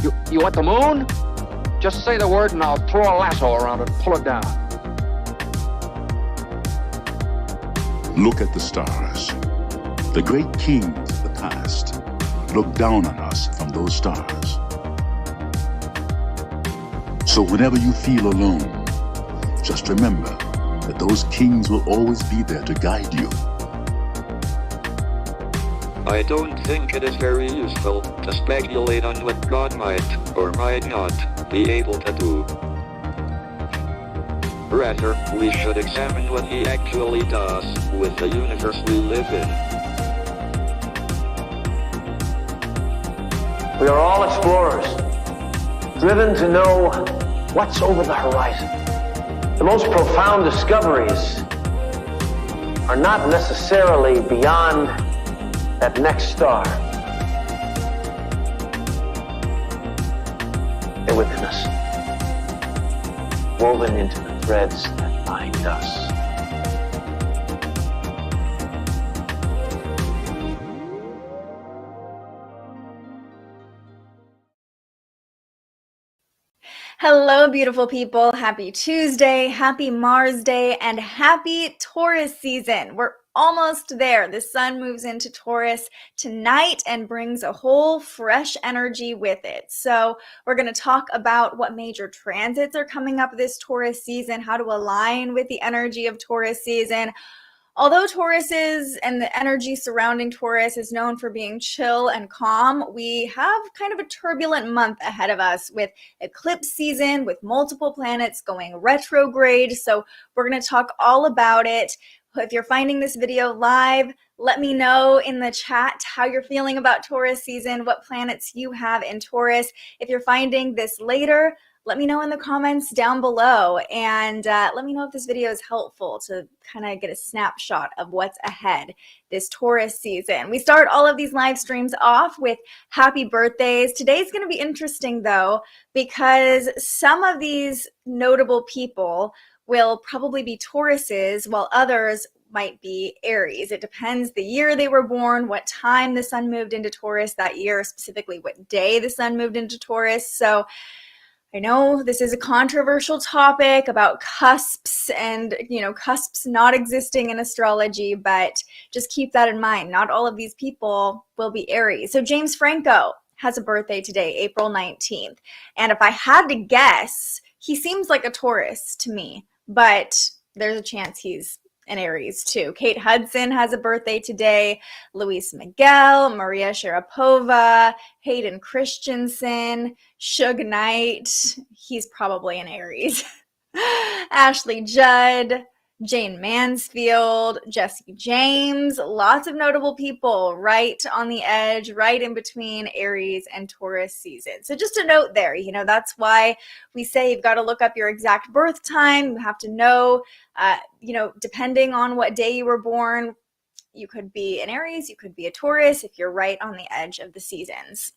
You want the moon? Just say the word and I'll throw a lasso around it and pull it down. Look at the stars. The great kings of the past look down on us from those stars. So whenever you feel alone, just remember that those kings will always be there to guide you. I don't think it is very useful to speculate on what God might or might not be able to do. Rather, we should examine what he actually does with the universe we live in. We are all explorers, driven to know what's over the horizon. The most profound discoveries are not necessarily beyond that next star. They're within us, woven into the threads that bind us. Hello, beautiful people. Happy Tuesday, happy Mars Day, and happy Taurus season. We're almost there. The sun moves into Taurus tonight and brings a whole fresh energy with it. So we're going to talk about what major transits are coming up this Taurus season, how to align with the energy of Taurus season. Although Taurus is, and the energy surrounding Taurus is known for being chill and calm, we have kind of a turbulent month ahead of us with eclipse season, with multiple planets going retrograde. So we're going to talk all about it. If you're finding this video live, let me know in the chat how you're feeling about Taurus season, what planets you have in Taurus. If you're finding this later, let me know in the comments down below, and let me know if this video is helpful to kind of get a snapshot of what's ahead this Taurus season. We start all of these live streams off with happy birthdays. Today's going to be interesting though, because some of these notable people will probably be Tauruses while others might be Aries. It depends the year they were born, what time the sun moved into Taurus that year, specifically what day the sun moved into Taurus. So I know this is a controversial topic about cusps and, cusps not existing in astrology, but just keep that in mind. Not all of these people will be Aries. So James Franco has a birthday today, April 19th. And if I had to guess, he seems like a Taurus to me, but there's a chance he's an Aries too. Kate Hudson has a birthday today. Luis Miguel, Maria Sharapova, Hayden Christensen, Suge Knight. He's probably an Aries. Ashley Judd, Jane Mansfield, Jesse James, lots of notable people right on the edge, right in between Aries and Taurus season. So just a note there, that's why we say you've got to look up your exact birth time. You have to know, depending on what day you were born, you could be an Aries, you could be a Taurus if you're right on the edge of the seasons.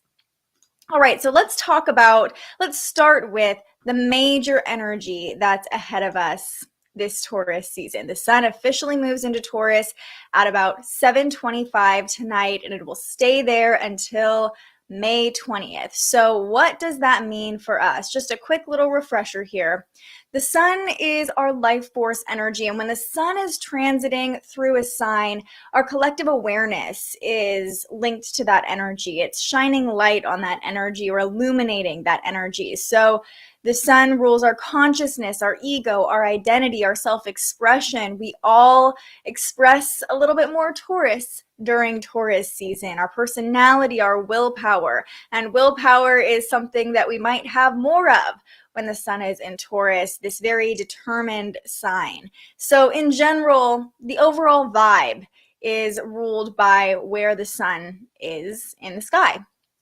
All right, so let's start with the major energy that's ahead of us this Taurus season. The sun officially moves into Taurus at about 7:25 tonight, and it will stay there until May 20th. So what does that mean for us? Just a quick little refresher here. The sun is our life force energy, and when the sun is transiting through a sign, our collective awareness is linked to that energy. It's shining light on that energy or illuminating that energy. So the sun rules our consciousness, our ego, our identity, our self-expression. We all express a little bit more Taurus during Taurus season, our personality, our willpower. And willpower is something that we might have more of when the sun is in Taurus, this very determined sign. So in general, the overall vibe is ruled by where the sun is in the sky,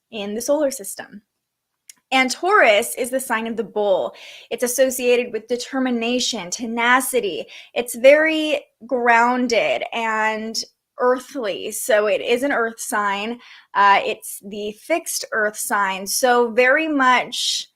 in the solar system. And Taurus is the sign of the bull. It's associated with determination, tenacity. It's very grounded and earthly. So it is an earth sign. It's the fixed earth sign. So very much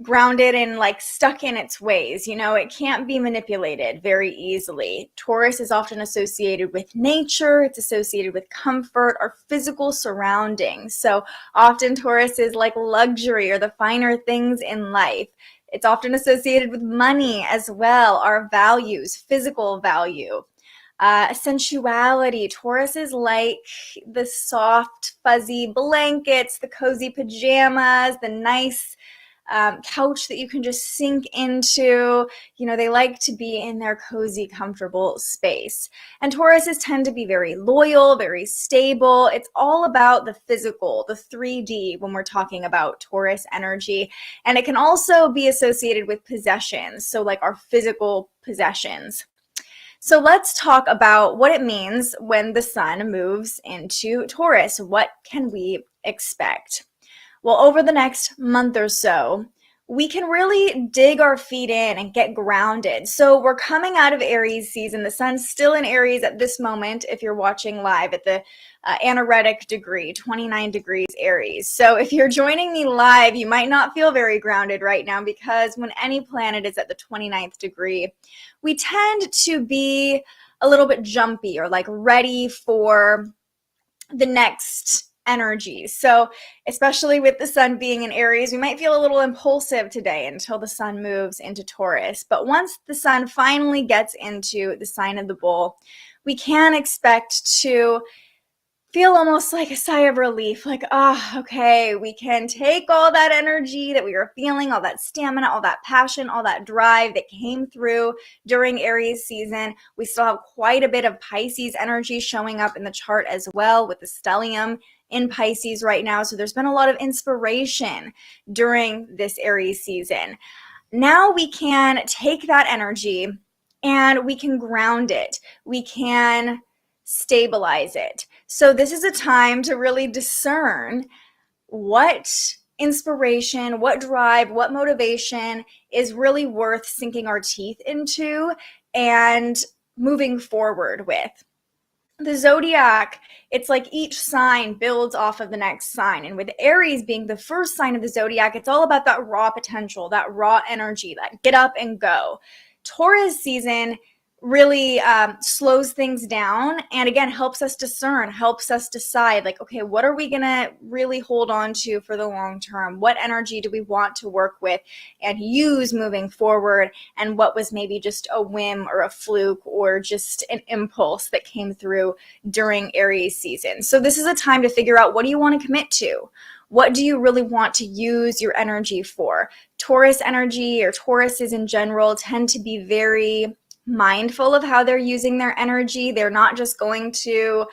grounded and like stuck in its ways. You know, it can't be manipulated very easily. Taurus is often associated with nature. It's associated with comfort or physical surroundings. So often Taurus is like luxury or the finer things in life. It's often associated with money as well, our values, physical value. Sensuality. Taurus is like the soft, fuzzy blankets, the cozy pajamas, the nice couch that you can just sink into. You know, they like to be in their cozy, comfortable space. And Tauruses tend to be very loyal, very stable. It's all about the physical, the 3D when we're talking about Taurus energy. And it can also be associated with possessions, so like our physical possessions. So let's talk about what it means when the sun moves into Taurus. What can we expect? Well, over the next month or so, we can really dig our feet in and get grounded. So we're coming out of Aries season. The sun's still in Aries at this moment if you're watching live at the anaretic degree, 29 degrees Aries. So if you're joining me live, you might not feel very grounded right now because when any planet is at the 29th degree, we tend to be a little bit jumpy or like ready for the next energy. So especially with the sun being in Aries, we might feel a little impulsive today until the sun moves into Taurus. But once the sun finally gets into the sign of the bull, we can expect to feel almost like a sigh of relief, like, oh, okay, we can take all that energy that we were feeling, all that stamina, all that passion, all that drive that came through during Aries season. We still have quite a bit of Pisces energy showing up in the chart as well with the stellium in Pisces right now. So there's been a lot of inspiration during this Aries season. Now we can take that energy and we can ground it. We can stabilize it. So this is a time to really discern what inspiration, what drive, what motivation is really worth sinking our teeth into and moving forward with. The zodiac, it's like each sign builds off of the next sign. And with Aries being the first sign of the zodiac, it's all about that raw potential, that raw energy, that get up and go. Taurus season really slows things down and again helps us discern, helps us decide like, okay, what are we gonna really hold on to for the long term? What energy do we want to work with and use moving forward? And what was maybe just a whim or a fluke or just an impulse that came through during Aries season? So this is a time to figure out, what do you want to commit to? What do you really want to use your energy for? Taurus energy, or Tauruses in general, tend to be very mindful of how they're using their energy. They're not just going to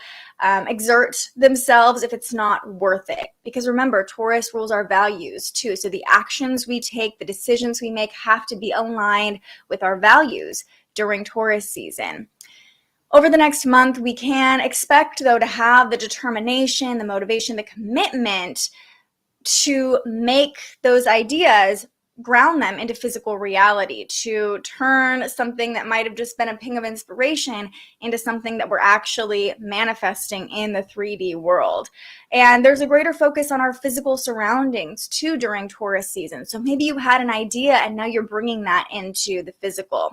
exert themselves if it's not worth it. Because remember, Taurus rules our values too. So the actions we take, the decisions we make have to be aligned with our values during Taurus season. Over the next month, we can expect, though, to have the determination, the motivation, the commitment to make those ideas, ground them into physical reality, to turn something that might have just been a ping of inspiration into something that we're actually manifesting in the 3D world. And there's a greater focus on our physical surroundings too during Taurus season. So maybe you had an idea and now you're bringing that into the physical.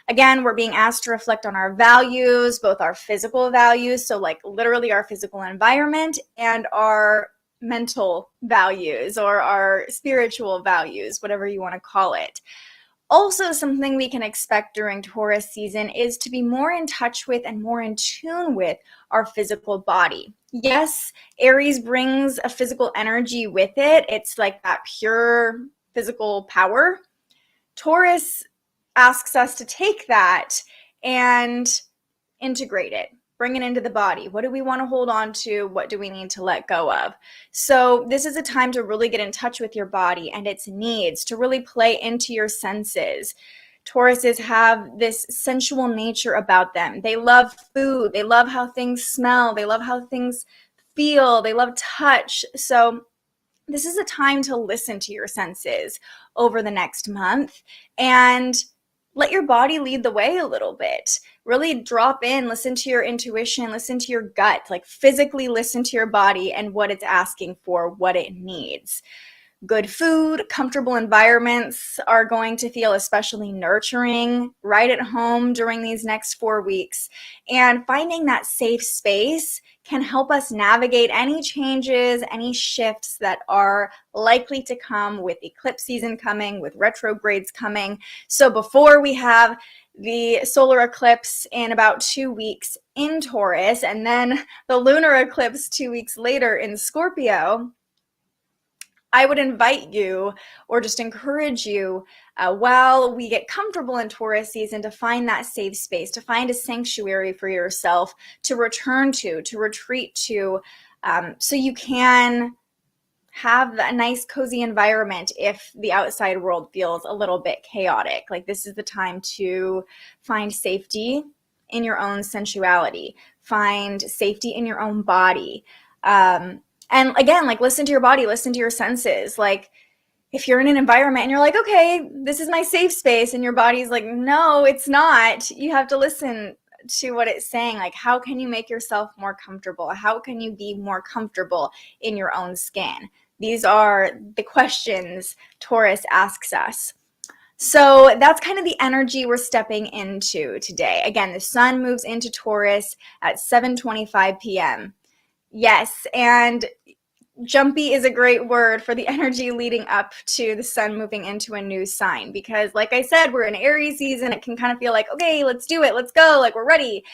Again, we're being asked to reflect on our values, both our physical values, so like literally our physical environment, and our mental values or our spiritual values, whatever you want to call it. Also, something we can expect during Taurus season is to be more in touch with and more in tune with our physical body. Yes, Aries brings a physical energy with it. It's like that pure physical power. Taurus asks us to take that and integrate it. Bring it into the body. What do we want to hold on to? What do we need to let go of? So this is a time to really get in touch with your body and its needs, to really play into your senses. Tauruses have this sensual nature about them. They love food. They love how things smell. They love how things feel. They love touch. So this is a time to listen to your senses over the next month and let your body lead the way a little bit. Really drop in, listen to your intuition, listen to your gut, like physically listen to your body and what it's asking for, what it needs. Good food, comfortable environments are going to feel especially nurturing right at home during these next 4 weeks. And finding that safe space can help us navigate any changes, any shifts that are likely to come with eclipse season coming, with retrogrades coming. So before we have the solar eclipse in about 2 weeks in Taurus, and then the lunar eclipse 2 weeks later in Scorpio, I would invite you or just encourage you while we get comfortable in Taurus season to find that safe space, to find a sanctuary for yourself to return to retreat to, so you can have a nice cozy environment if the outside world feels a little bit chaotic. Like, this is the time to find safety in your own sensuality, find safety in your own body. And again, like, listen to your body, listen to your senses. Like, if you're in an environment and you're like, okay, this is my safe space, and your body's like, no, it's not, you have to listen to what it's saying. Like, how can you make yourself more comfortable? How can you be more comfortable in your own skin? These are the questions Taurus asks us. So that's kind of the energy we're stepping into today. Again, the sun moves into Taurus at 7:25 p.m. Yes, and jumpy is a great word for the energy leading up to the sun moving into a new sign, because like I said, we're in Aries season. It can kind of feel like, okay, let's do it, let's go, like we're ready.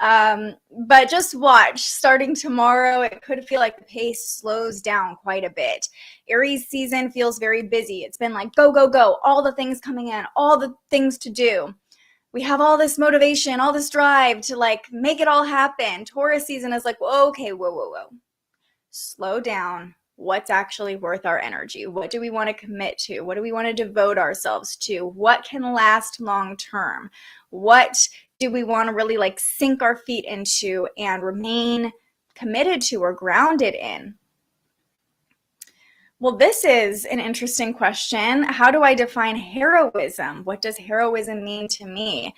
But just watch, starting tomorrow, it could feel like the pace slows down quite a bit. Aries season feels very busy. It's been like go, go, go, all the things coming in, all the things to do. We have all this motivation, all this drive to like make it all happen. Taurus season is like, whoa, okay, whoa, whoa, whoa. Slow down. What's actually worth our energy? What do we want to commit to? What do we want to devote ourselves to? What can last long term? What do we want to really like sink our feet into and remain committed to or grounded in? Well, this is an interesting question. How do I define heroism? What does heroism mean to me?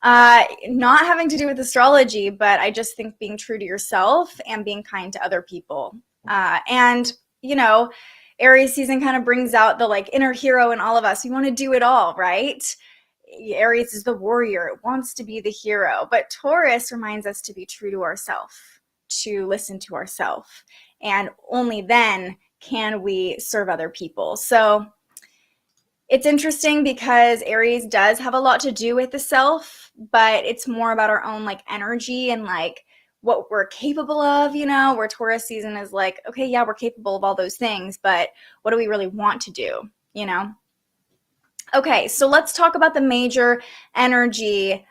Not having to do with astrology, but I just think being true to yourself and being kind to other people. And, you know, Aries season kind of brings out the like inner hero in all of us. We want to do it all, right? Aries is the warrior. It wants to be the hero. But Taurus reminds us to be true to ourselves, to listen to ourselves. And only then can we serve other people. So it's interesting because Aries does have a lot to do with the self, but it's more about our own like energy and like what we're capable of, you know, where Taurus season is like, okay, yeah, we're capable of all those things, but what do we really want to do, you know? Okay, so let's talk about the major energy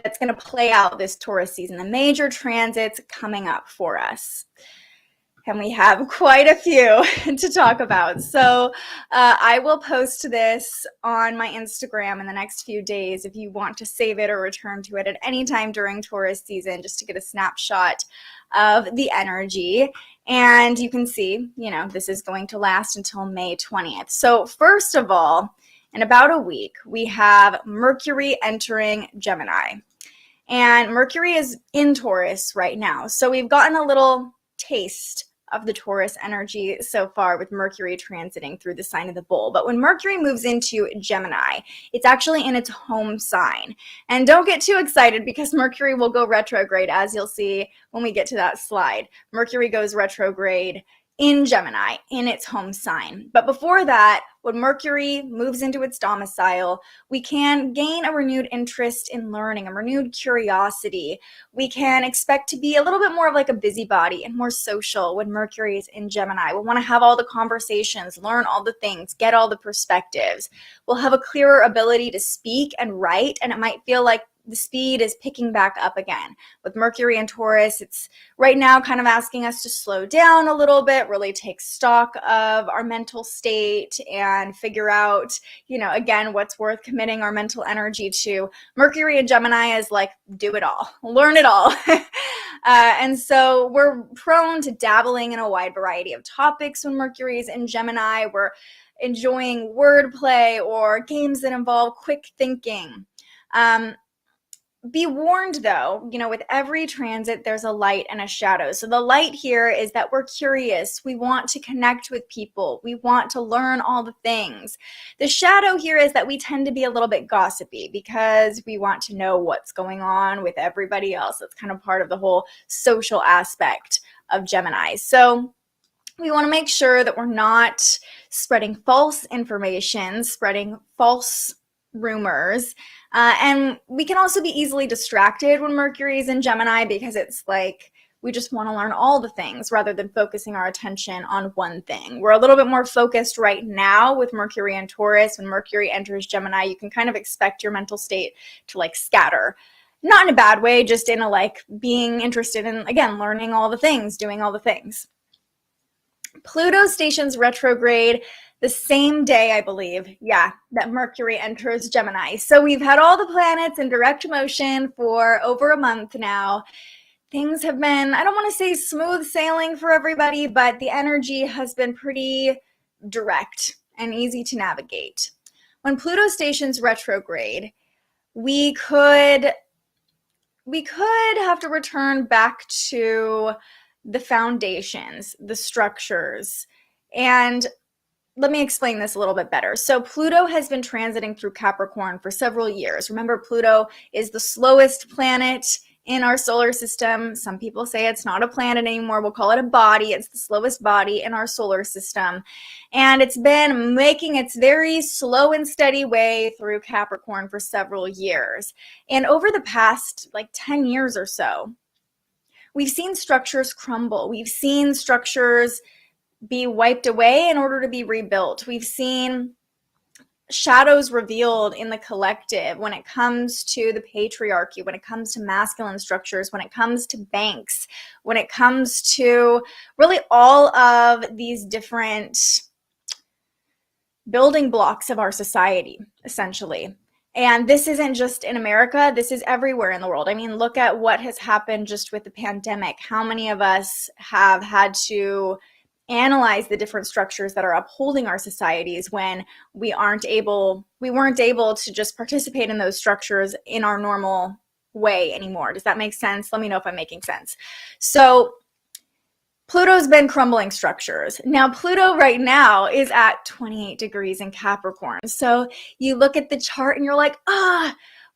that's going to play out this Taurus season, the major transits coming up for us. And we have quite a few to talk about. So I will post this on my Instagram in the next few days if you want to save it or return to it at any time during Taurus season, just to get a snapshot of the energy. And you can see, you know, this is going to last until May 20th. So first of all, in about a week, we have Mercury entering Gemini. And Mercury is in Taurus right now. So we've gotten a little taste of the Taurus energy so far with Mercury transiting through the sign of the bull. But when Mercury moves into Gemini, it's actually in its home sign. And don't get too excited because Mercury will go retrograde, as you'll see when we get to that slide. Mercury goes retrograde in Gemini, in its home sign. But before that, when Mercury moves into its domicile, we can gain a renewed interest in learning, a renewed curiosity. We can expect to be a little bit more of like a busybody and more social when Mercury is in Gemini. We'll want to have all the conversations, learn all the things, get all the perspectives. We'll have a clearer ability to speak and write, and it might feel like the speed is picking back up again. With Mercury and Taurus, it's right now kind of asking us to slow down a little bit, really take stock of our mental state and figure out, you know, again, what's worth committing our mental energy to. Mercury and Gemini is like, do it all, learn it all. And so we're prone to dabbling in a wide variety of topics when Mercury is in Gemini. We're enjoying wordplay or games that involve quick thinking. be warned though, with every transit, there's a light and a shadow. So the light here is that we're curious. We want to connect with people. We want to learn all the things. The shadow here is that we tend to be a little bit gossipy because we want to know what's going on with everybody else. That's kind of part of the whole social aspect of Gemini. So we want to make sure that we're not spreading false information, spreading false rumors. And we can also be easily distracted when Mercury is in Gemini because it's like we just want to learn all the things rather than focusing our attention on one thing. We're a little bit more focused right now with Mercury and Taurus. When Mercury enters Gemini, you can kind of expect your mental state to like scatter. Not in a bad way, just in a like being interested in, again, learning all the things, doing all the things. Pluto stations retrograde the same day, I believe, that Mercury enters Gemini. So we've had all the planets in direct motion for over a month now. Things have been, I don't want to say smooth sailing for everybody, but the energy has been pretty direct and easy to navigate. When Pluto stations retrograde, we could have to return back to the foundations, the structures, and let me explain this a little bit better. So Pluto has been transiting through Capricorn for several years. Remember, Pluto is the slowest planet in our solar system. Some people say it's not a planet anymore. We'll call it a body. It's the slowest body in our solar system. And it's been making its very slow and steady way through Capricorn for several years. And over the past like 10 years or so, we've seen structures crumble. We've seen structures be wiped away in order to be rebuilt. We've seen shadows revealed in the collective when it comes to the patriarchy, when it comes to masculine structures, when it comes to banks, when it comes to really all of these different building blocks of our society, essentially. And this isn't just in America, this is everywhere in the world. I mean, look at what has happened just with the pandemic. How many of us have had to analyze the different structures that are upholding our societies when we weren't able to just participate in those structures in our normal way anymore. Does that make sense? Let me know if I'm making sense. So Pluto's been crumbling structures. Now Pluto right now is at 28 degrees in Capricorn. So you look at the chart and you're like,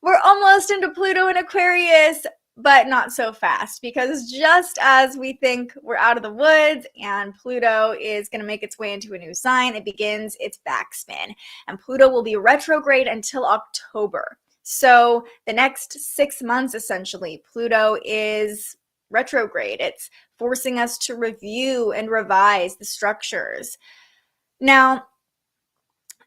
we're almost into Pluto in Aquarius. But not so fast, because just as we think we're out of the woods and Pluto is going to make its way into a new sign, it begins its backspin. And Pluto will be retrograde until October. So the next 6 months, essentially, Pluto is retrograde. It's forcing us to review and revise the structures. Now,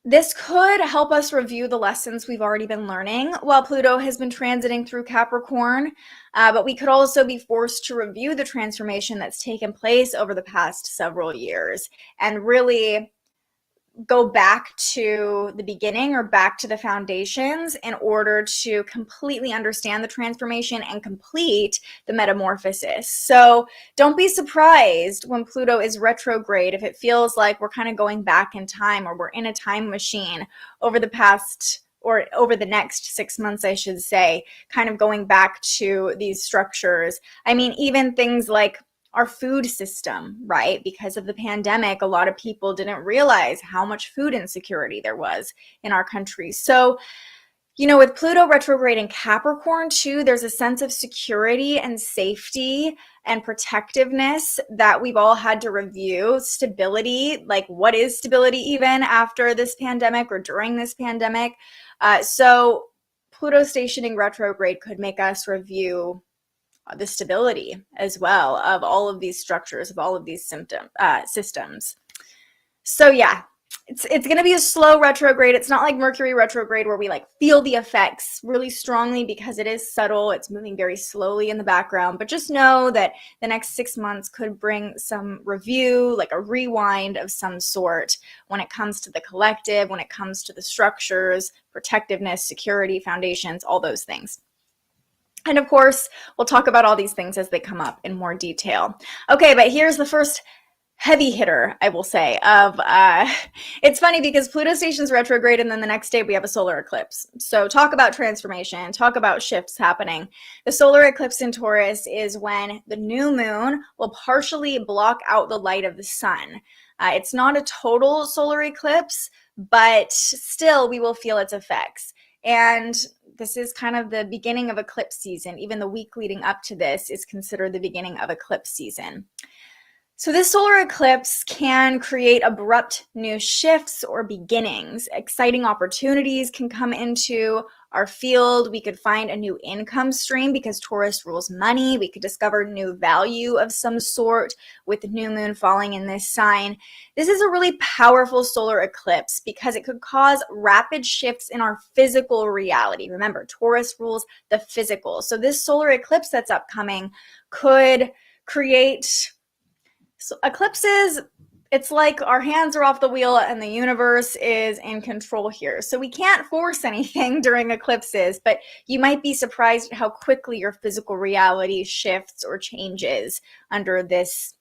this could help us review the lessons we've already been learning while Pluto has been transiting through Capricorn, but we could also be forced to review the transformation that's taken place over the past several years and really go back to the beginning or back to the foundations in order to completely understand the transformation and complete the metamorphosis. So don't be surprised when Pluto is retrograde if it feels like we're kind of going back in time or we're in a time machine over the past or over the next 6 months, I should say, kind of going back to these structures. I mean, even things like our food system, right? Because of the pandemic, a lot of people didn't realize how much food insecurity there was in our country. So, with Pluto retrograde in Capricorn too, there's a sense of security and safety and protectiveness that we've all had to review. Stability, like what is stability even after this pandemic or during this pandemic? So Pluto stationing retrograde could make us review the stability as well of all of these structures, of all of these systems. So yeah, it's going to be a slow retrograde. It's not like Mercury retrograde where we like feel the effects really strongly because it is subtle. It's moving very slowly in the background, but just know that the next 6 months could bring some review, like a rewind of some sort when it comes to the collective, when it comes to the structures, protectiveness, security, foundations, all those things. And of course, we'll talk about all these things as they come up in more detail. Okay, but here's the first heavy hitter, I will say, of it's funny because Pluto stations retrograde and then the next day we have a solar eclipse. So talk about transformation, talk about shifts happening. The solar eclipse in Taurus is when the new moon will partially block out the light of the sun. It's not a total solar eclipse, but still we will feel its effects. And this is kind of the beginning of eclipse season. Even the week leading up to this is considered the beginning of eclipse season. So this solar eclipse can create abrupt new shifts or beginnings. Exciting opportunities can come into our field. We could find a new income stream because Taurus rules money. We could discover new value of some sort with the new moon falling in this sign. This is a really powerful solar eclipse because it could cause rapid shifts in our physical reality. Remember, Taurus rules the physical. So this solar eclipse that's upcoming could create eclipses. It's like our hands are off the wheel and the universe is in control here. So we can't force anything during eclipses, but you might be surprised at how quickly your physical reality shifts or changes under this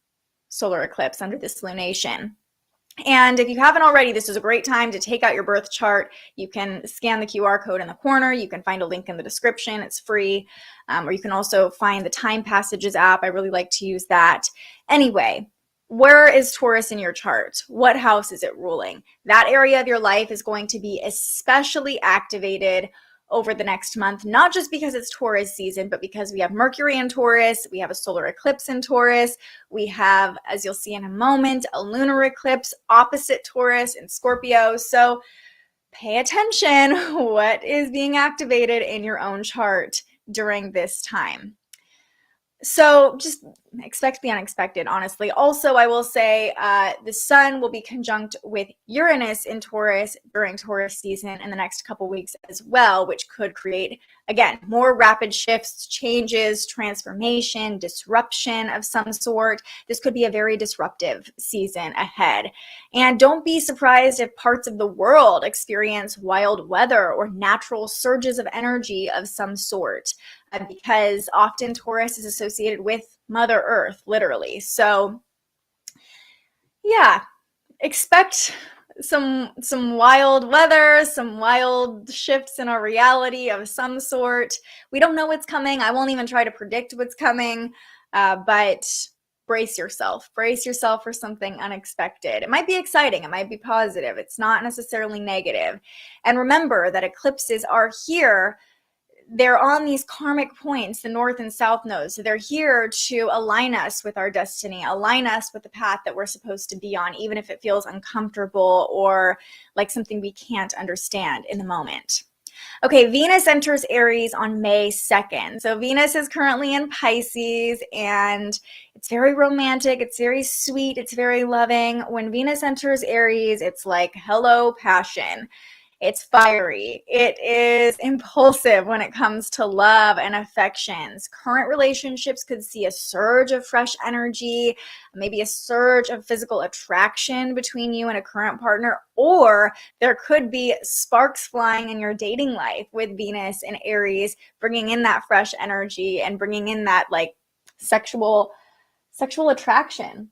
solar eclipse, under this lunation. And if you haven't already, this is a great time to take out your birth chart. You can scan the QR code in the corner. You can find a link in the description. It's free. Or you can also find the Time Passages app. I really like to use that. Anyway, where is Taurus in your chart? What house is it ruling? That area of your life is going to be especially activated over the next month, not just because it's Taurus season, but because we have Mercury in Taurus, we have a solar eclipse in Taurus, we have, as you'll see in a moment, a lunar eclipse opposite Taurus in Scorpio. So pay attention what is being activated in your own chart during this time. So just expect the unexpected, honestly. Also, I will say the sun will be conjunct with Uranus in Taurus during Taurus season in the next couple weeks as well, which could create, again, more rapid shifts, changes, transformation, disruption of some sort. This could be a very disruptive season ahead. And don't be surprised if parts of the world experience wild weather or natural surges of energy of some sort, because often Taurus is associated with Mother Earth, literally. So yeah, expect some wild weather, some wild shifts in our reality of some sort. We don't know what's coming. I won't even try to predict what's coming, but brace yourself. Brace yourself for something unexpected. It might be exciting. It might be positive. It's not necessarily negative. And remember that eclipses are here. They're on these karmic points, the north and south nodes. So they're here to align us with our destiny, align us with the path that we're supposed to be on, even if it feels uncomfortable or like something we can't understand in the moment. Okay, Venus enters Aries on May 2nd. So Venus is currently in Pisces and it's very romantic. It's very sweet. It's very loving. When Venus enters Aries, it's like, hello, passion. It's fiery. It is impulsive when it comes to love and affections. Current relationships could see a surge of fresh energy, maybe a surge of physical attraction between you and a current partner, or there could be sparks flying in your dating life with Venus and Aries, bringing in that fresh energy and bringing in that like sexual attraction.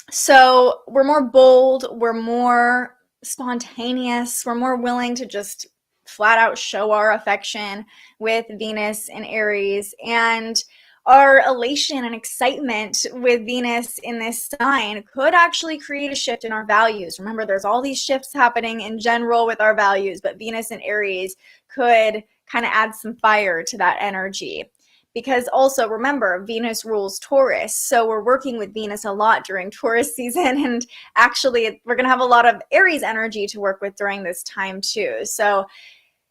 So we're more bold, we're more spontaneous, we're more willing to just flat out show our affection with Venus and Aries, and our elation and excitement with Venus in this sign could actually create a shift in our values. Remember, there's all these shifts happening in general with our values, but Venus and Aries could kind of add some fire to that energy. Because also, remember, Venus rules Taurus, so we're working with Venus a lot during Taurus season, and actually we're going to have a lot of Aries energy to work with during this time too. So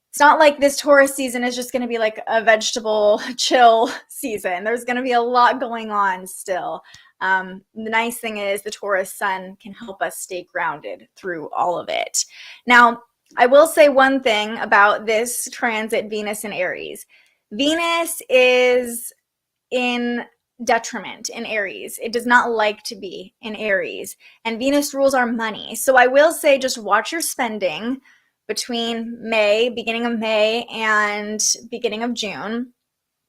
it's not like this Taurus season is just going to be like a vegetable chill season. There's going to be a lot going on still. The nice thing is the Taurus sun can help us stay grounded through all of it. Now, I will say one thing about this transit Venus and Aries. Venus is in detriment in Aries. It does not like to be in Aries, and Venus rules our money. So I will say just watch your spending between beginning of May and beginning of June.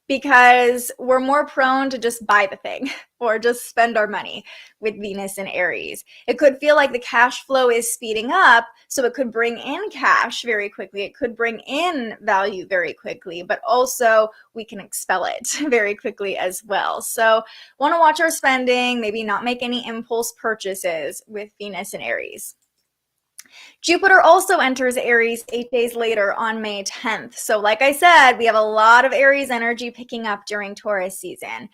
because we're more prone to just buy the thing or just spend our money with Venus in Aries. It could feel like the cash flow is speeding up, so it could bring in cash very quickly. It could bring in value very quickly, but also we can expel it very quickly as well. So want to watch our spending, maybe not make any impulse purchases with Venus in Aries. Jupiter also enters Aries 8 days later on May 10th. So like I said, we have a lot of Aries energy picking up during Taurus season.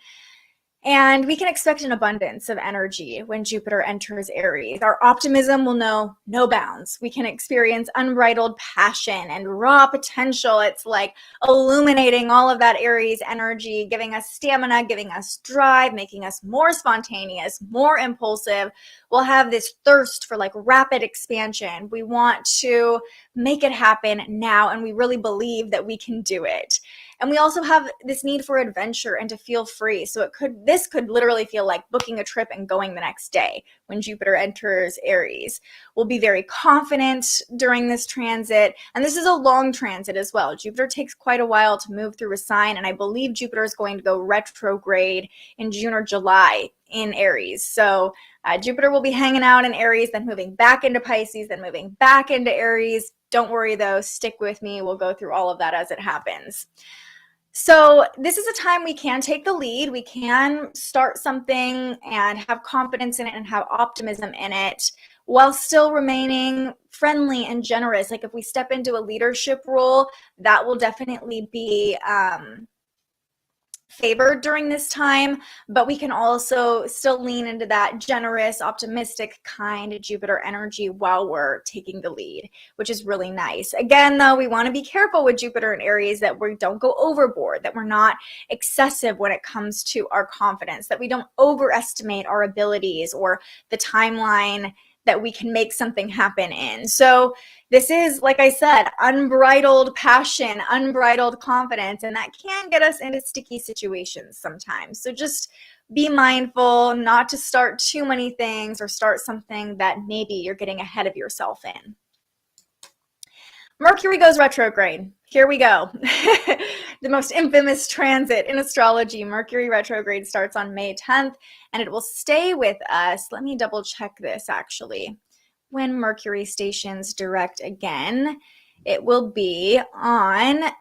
And we can expect an abundance of energy when Jupiter enters Aries. Our optimism will know no bounds. We can experience unbridled passion and raw potential. It's like illuminating all of that Aries energy, giving us stamina, giving us drive, making us more spontaneous, more impulsive. We'll have this thirst for like rapid expansion. We want to make it happen now, and we really believe that we can do it. And we also have this need for adventure and to feel free. So this could literally feel like booking a trip and going the next day when Jupiter enters Aries. We'll be very confident during this transit. And this is a long transit as well. Jupiter takes quite a while to move through a sign. And I believe Jupiter is going to go retrograde in June or July in Aries. So Jupiter will be hanging out in Aries, then moving back into Pisces, then moving back into Aries. Don't worry though, stick with me. We'll go through all of that as it happens. So this is a time we can take the lead. We can start something and have confidence in it and have optimism in it while still remaining friendly and generous. Like if we step into a leadership role, that will definitely be favored during this time, but we can also still lean into that generous, optimistic, kind Jupiter energy while we're taking the lead, which is really nice. Again, though, we want to be careful with Jupiter in Aries that we don't go overboard, that we're not excessive when it comes to our confidence, that we don't overestimate our abilities or the timeline that we can make something happen in. So this is, like I said, unbridled passion, unbridled confidence, and that can get us into sticky situations sometimes. So just be mindful not to start too many things or start something that maybe you're getting ahead of yourself in. Mercury goes retrograde. Here we go. The most infamous transit in astrology. Mercury retrograde starts on May 10th, and it will stay with us. Let me double check this actually. When Mercury stations direct again, it will be on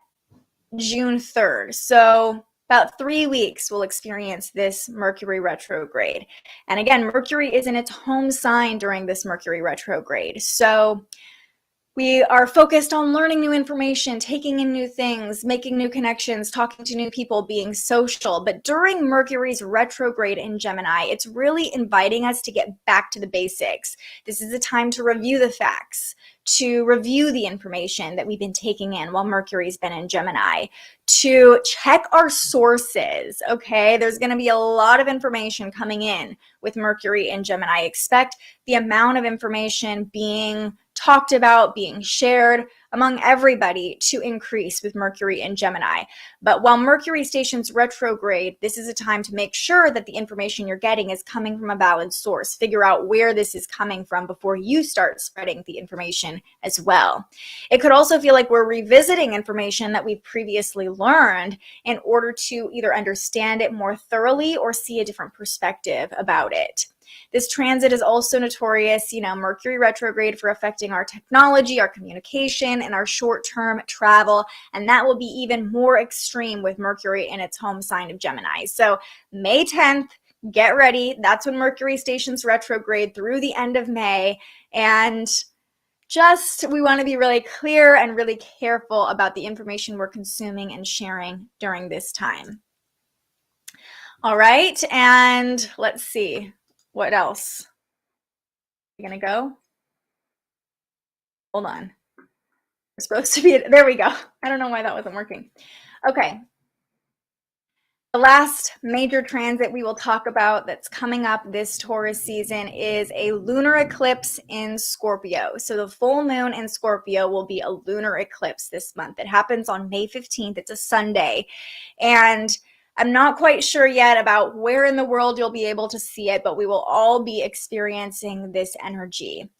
June 3rd. So about 3 weeks we'll experience this Mercury retrograde. And again, Mercury is in its home sign during this Mercury retrograde. So we are focused on learning new information, taking in new things, making new connections, talking to new people, being social. But during Mercury's retrograde in Gemini, it's really inviting us to get back to the basics. This is a time to review the facts, to review the information that we've been taking in while Mercury's been in Gemini, to check our sources, okay? There's going to be a lot of information coming in with Mercury in Gemini. Expect the amount of information being talked about, being shared among everybody to increase with Mercury in Gemini. But while Mercury stations retrograde, this is a time to make sure that the information you're getting is coming from a valid source. Figure out where this is coming from before you start spreading the information as well. It could also feel like we're revisiting information that we've previously learned in order to either understand it more thoroughly or see a different perspective about it. This transit is also notorious, Mercury retrograde for affecting our technology, our communication, and our short-term travel. And that will be even more extreme with Mercury in its home sign of Gemini. So May 10th, get ready. That's when Mercury stations retrograde through the end of May. And we want to be really clear and really careful about the information we're consuming and sharing during this time. All right, and let's see. What else? You gonna go? Hold on. We're supposed to be, there we go. I don't know why that wasn't working. Okay. The last major transit we will talk about that's coming up this Taurus season is a lunar eclipse in Scorpio. So the full moon in Scorpio will be a lunar eclipse this month. It happens on May 15th. It's a Sunday. And I'm not quite sure yet about where in the world you'll be able to see it, but we will all be experiencing this energy.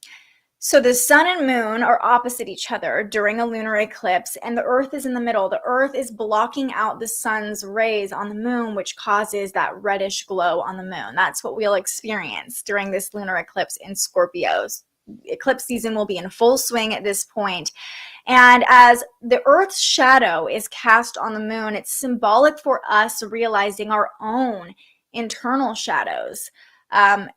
So the sun and moon are opposite each other during a lunar eclipse, and the earth is in the middle. The earth is blocking out the sun's rays on the moon, which causes that reddish glow on the moon. That's what we'll experience during this lunar eclipse in Scorpios. Eclipse season will be in full swing at this point. And as the earth's shadow is cast on the moon, it's symbolic for us realizing our own internal shadows.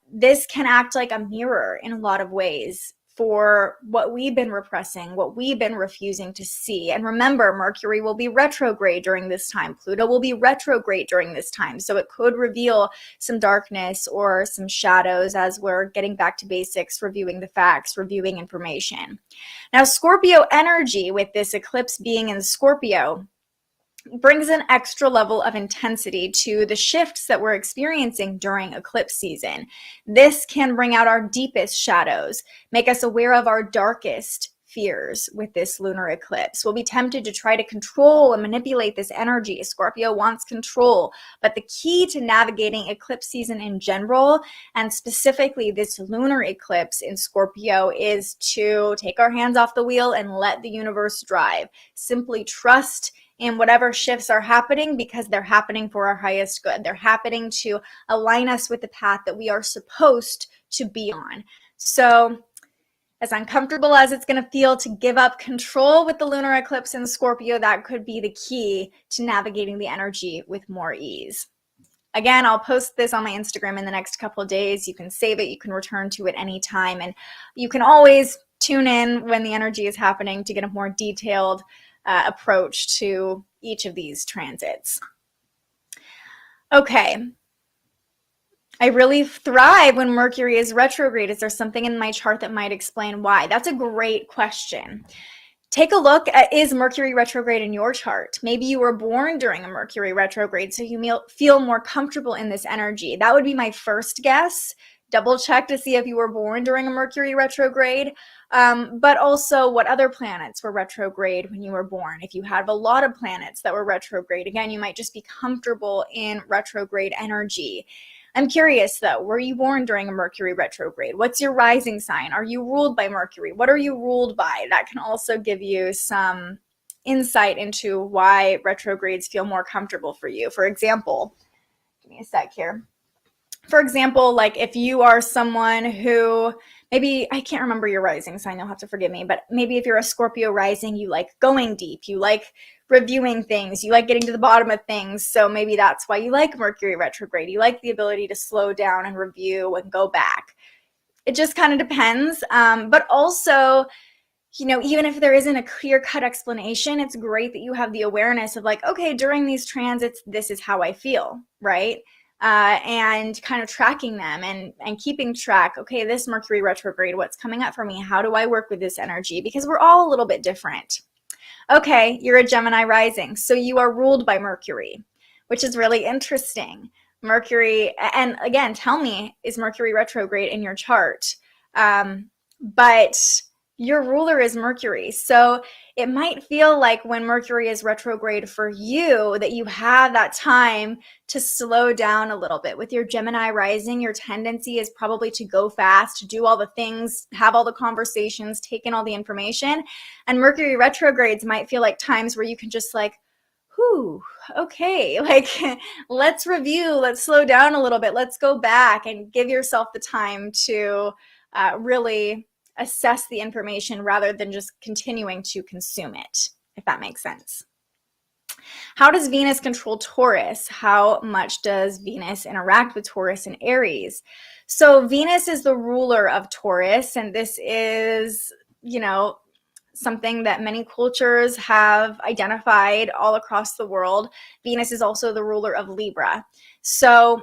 This can act like a mirror in a lot of ways for what we've been repressing, what we've been refusing to see. And remember, Mercury will be retrograde during this time. Pluto will be retrograde during this time. So it could reveal some darkness or some shadows as we're getting back to basics, reviewing the facts, reviewing information. Now, Scorpio energy, with this eclipse being in Scorpio, brings an extra level of intensity to the shifts that we're experiencing during eclipse season. This can bring out our deepest shadows, make us aware of our darkest fears with this lunar eclipse. We'll be tempted to try to control and manipulate this energy. Scorpio wants control, but the key to navigating eclipse season in general, and specifically this lunar eclipse in Scorpio, is to take our hands off the wheel and let the universe drive. Simply trust in whatever shifts are happening, because they're happening for our highest good. They're happening to align us with the path that we are supposed to be on. So as uncomfortable as it's going to feel to give up control with the lunar eclipse in Scorpio, that could be the key to navigating the energy with more ease. Again, I'll post this on my Instagram in the next couple of days. You can save it, you can return to it anytime, and you can always tune in when the energy is happening to get a more detailed approach to each of these transits. Okay. I really thrive when Mercury is retrograde. Is there something in my chart that might explain why? That's a great question. Take a look at, is Mercury retrograde in your chart? Maybe you were born during a Mercury retrograde, so you feel more comfortable in this energy. That would be my first guess. Double check to see if you were born during a Mercury retrograde, but also what other planets were retrograde when you were born. If you have a lot of planets that were retrograde, again, you might just be comfortable in retrograde energy. I'm curious though, were you born during a Mercury retrograde? What's your rising sign? Are you ruled by Mercury? What are you ruled by? That can also give you some insight into why retrogrades feel more comfortable for you. For example, give me a sec here. For example, like if you are someone who, maybe, I can't remember your rising sign, you'll have to forgive me, but maybe if you're a Scorpio rising, you like going deep, you like reviewing things, you like getting to the bottom of things, so maybe that's why you like Mercury retrograde. You like the ability to slow down and review and go back. It just kind of depends, but also, you know, even if there isn't a clear-cut explanation, it's great that you have the awareness of like, okay, during these transits, this is how I feel, right? And kind of tracking them and keeping track. Okay, this Mercury retrograde, what's coming up for me? How do I work with this energy? Because we're all a little bit different. Okay, you're a Gemini rising, so you are ruled by Mercury, which is really interesting. Mercury, and again, tell me, is Mercury retrograde in your chart? But your ruler is Mercury. So it might feel like when Mercury is retrograde for you that you have that time to slow down a little bit. With your Gemini rising, your tendency is probably to go fast, to do all the things, have all the conversations, take in all the information. And Mercury retrogrades might feel like times where you can just like, whew, okay, like let's review, let's slow down a little bit, let's go back and give yourself the time to really assess the information rather than just continuing to consume it, if that makes sense. How does Venus control Taurus? How much does Venus interact with Taurus and Aries? So Venus is the ruler of Taurus, and this is, you know, something that many cultures have identified all across the world. Venus is also the ruler of Libra. So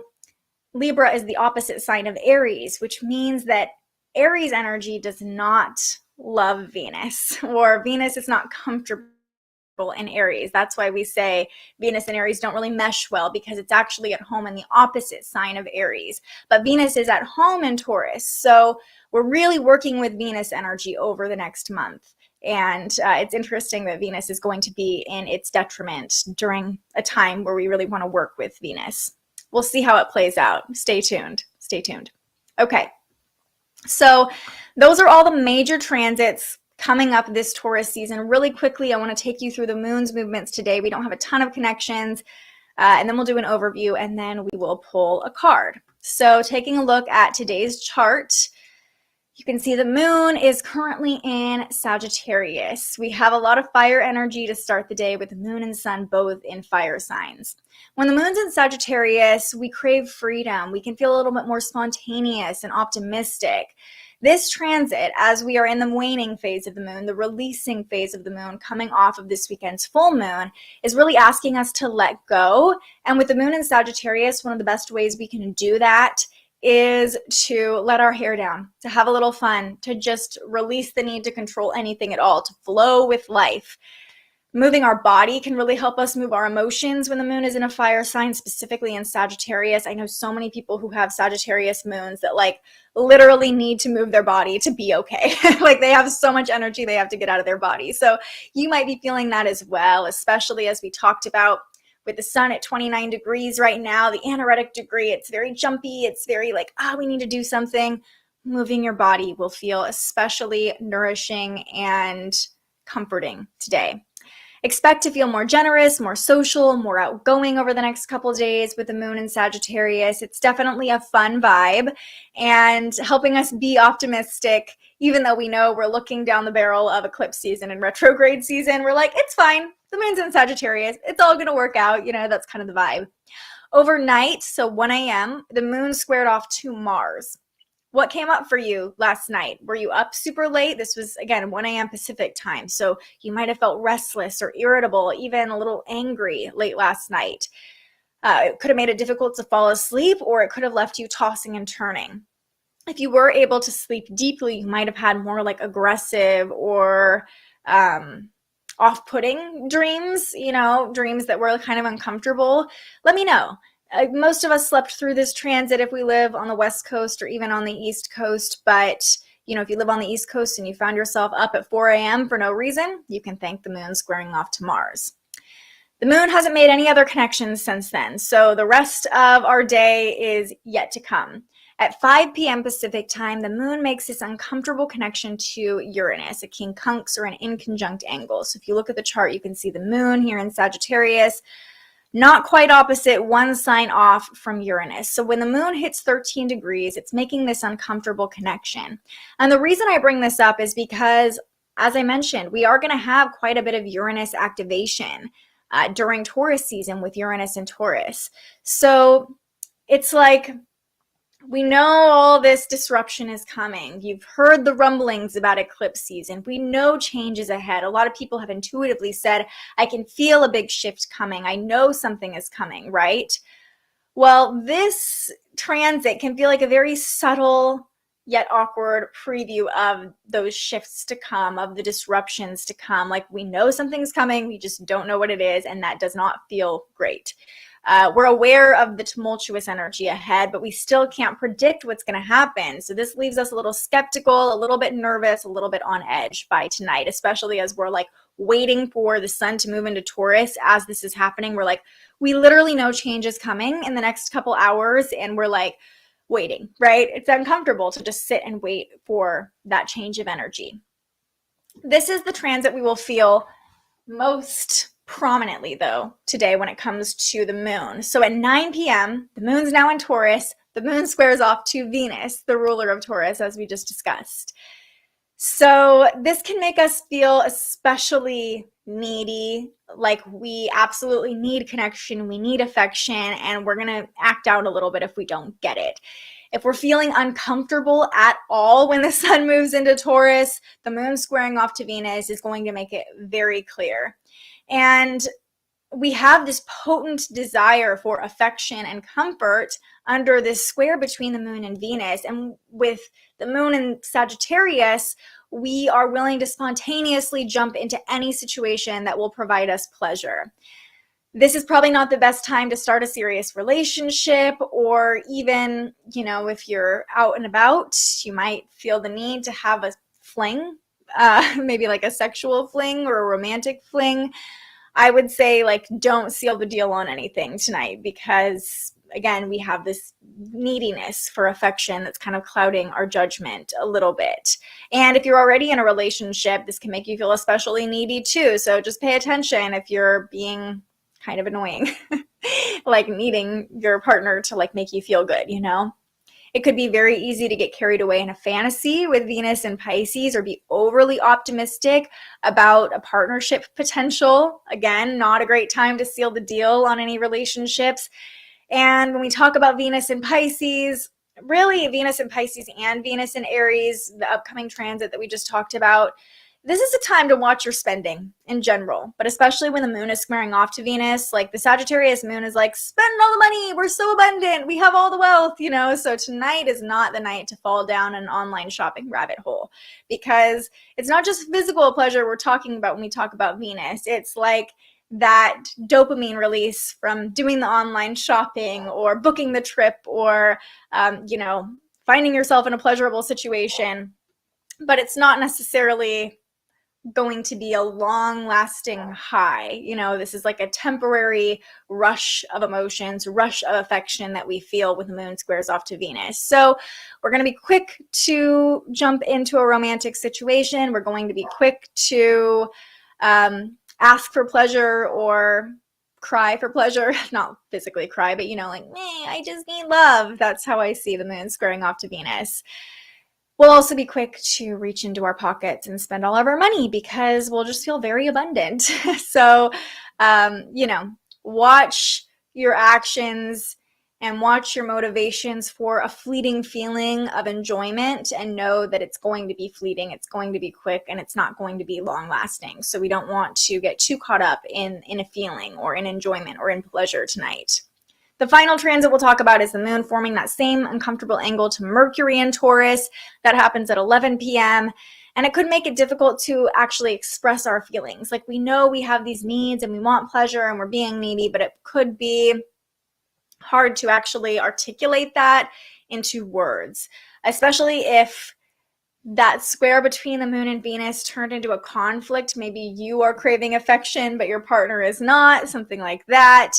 Libra is the opposite sign of Aries, which means that Aries energy does not love Venus, or Venus is not comfortable in Aries. That's why we say Venus and Aries don't really mesh well, because it's actually at home in the opposite sign of Aries. But Venus is at home in Taurus. So we're really working with Venus energy over the next month. And it's interesting that Venus is going to be in its detriment during a time where we really want to work with Venus. We'll see how it plays out. Stay tuned. Stay tuned. Okay. So those are all the major transits coming up this Taurus season. Really quickly, I want to take you through the moon's movements today. We don't have a ton of connections, and then we'll do an overview, and then we will pull a card. So taking a look at today's chart, you can see the moon is currently in Sagittarius. We have a lot of fire energy to start the day with the moon and sun both in fire signs. When the moon's in Sagittarius, we crave freedom. We can feel a little bit more spontaneous and optimistic. This transit, as we are in the waning phase of the moon, the releasing phase of the moon coming off of this weekend's full moon, is really asking us to let go. And with the moon in Sagittarius, one of the best ways we can do that is to let our hair down, to have a little fun, to just release the need to control anything at all, to flow with life. Moving our body can really help us move our emotions when the moon is in a fire sign, specifically in Sagittarius. I know so many people who have Sagittarius moons that like literally need to move their body to be okay. Like they have so much energy they have to get out of their body. So you might be feeling that as well, especially as we talked about with the sun at 29 degrees right now, the anaretic degree, it's very jumpy. It's very like, we need to do something. Moving your body will feel especially nourishing and comforting today. Expect to feel more generous, more social, more outgoing over the next couple of days with the moon in Sagittarius. It's definitely a fun vibe and helping us be optimistic, even though we know we're looking down the barrel of eclipse season and retrograde season. We're like, it's fine. The moon's in Sagittarius. It's all going to work out. That's kind of the vibe. Overnight, so 1 a.m., the moon squared off to Mars. What came up for you last night? Were you up super late? This was, again, 1 a.m. Pacific time. So you might have felt restless or irritable, even a little angry late last night. It could have made it difficult to fall asleep, or it could have left you tossing and turning. If you were able to sleep deeply, you might have had more like aggressive or off-putting dreams, dreams that were kind of uncomfortable. Let me know. Most of us slept through this transit if we live on the West Coast or even on the East Coast. But, if you live on the East Coast and you found yourself up at 4 a.m. for no reason, you can thank the moon squaring off to Mars. The moon hasn't made any other connections since then, so the rest of our day is yet to come. At 5 p.m. Pacific time, the moon makes this uncomfortable connection to Uranus, a quincunx or an inconjunct angle. So if you look at the chart, you can see the moon here in Sagittarius, not quite opposite, one sign off from Uranus. So when the moon hits 13 degrees, it's making this uncomfortable connection. And the reason I bring this up is because, as I mentioned, we are going to have quite a bit of Uranus activation during Taurus season with Uranus and Taurus. So it's like, we know all this disruption is coming. You've heard the rumblings about eclipse season. We know change is ahead. A lot of people have intuitively said, I can feel a big shift coming. I know something is coming, right? Well, this transit can feel like a very subtle yet awkward preview of those shifts to come, of the disruptions to come. Like we know something's coming, we just don't know what it is, and that does not feel great. We're aware of the tumultuous energy ahead, but we still can't predict what's going to happen. So this leaves us a little skeptical, a little bit nervous, a little bit on edge by tonight, especially as we're like waiting for the sun to move into Taurus. As this is happening, we're like, we literally know change is coming in the next couple hours, and we're like waiting, right? It's uncomfortable to just sit and wait for that change of energy. This is the transit we will feel most prominently though today when it comes to the moon. So at 9 p.m., the moon's now in Taurus. The moon squares off to Venus, the ruler of Taurus, as we just discussed. So this can make us feel especially needy, like we absolutely need connection, we need affection, and we're going to act out a little bit if we don't get it. If we're feeling uncomfortable at all when the sun moves into Taurus, the moon squaring off to Venus is going to make it very clear. And we have this potent desire for affection and comfort under this square between the moon and Venus. And with the moon in Sagittarius, we are willing to spontaneously jump into any situation that will provide us pleasure. This is probably not the best time to start a serious relationship, or even, if you're out and about, you might feel the need to have a fling, maybe like a sexual fling or a romantic fling. I would say, don't seal the deal on anything tonight, because again, we have this neediness for affection that's kind of clouding our judgment a little bit. And if you're already in a relationship, this can make you feel especially needy too. So just pay attention if you're being kind of annoying, like needing your partner to like make you feel good, you know? It could be very easy to get carried away in a fantasy with Venus in Pisces, or be overly optimistic about a partnership potential. Again, not a great time to seal the deal on any relationships. And when we talk about Venus in Pisces, really Venus in Pisces and Venus in Aries, the upcoming transit that we just talked about, this is a time to watch your spending in general, but especially when the moon is squaring off to Venus. Like the Sagittarius moon is like, spend all the money, we're so abundant, we have all the wealth, you know. So tonight is not the night to fall down an online shopping rabbit hole, because it's not just physical pleasure we're talking about when we talk about Venus. It's like that dopamine release from doing the online shopping or booking the trip, or you know, finding yourself in a pleasurable situation. But it's not necessarily going to be a long-lasting high. You know, this is like a temporary rush of emotions, rush of affection that we feel when the moon squares off to Venus. So we're going to be quick to jump into a romantic situation. We're going to be quick to ask for pleasure or cry for pleasure. Not physically cry, but you know, like, I just need love. That's how I see the moon squaring off to Venus. We'll also be quick to reach into our pockets and spend all of our money, because we'll just feel very abundant. So, you know, watch your actions and watch your motivations for a fleeting feeling of enjoyment, and know that it's going to be fleeting, it's going to be quick, and it's not going to be long lasting. So we don't want to get too caught up in a feeling or in enjoyment or in pleasure tonight. The final transit we'll talk about is the moon forming that same uncomfortable angle to Mercury in Taurus. That happens at 11 p.m. And it could make it difficult to actually express our feelings. Like, we know we have these needs and we want pleasure and we're being needy, but it could be hard to actually articulate that into words, especially if that square between the moon and Venus turned into a conflict. Maybe you are craving affection, but your partner is not, something like that.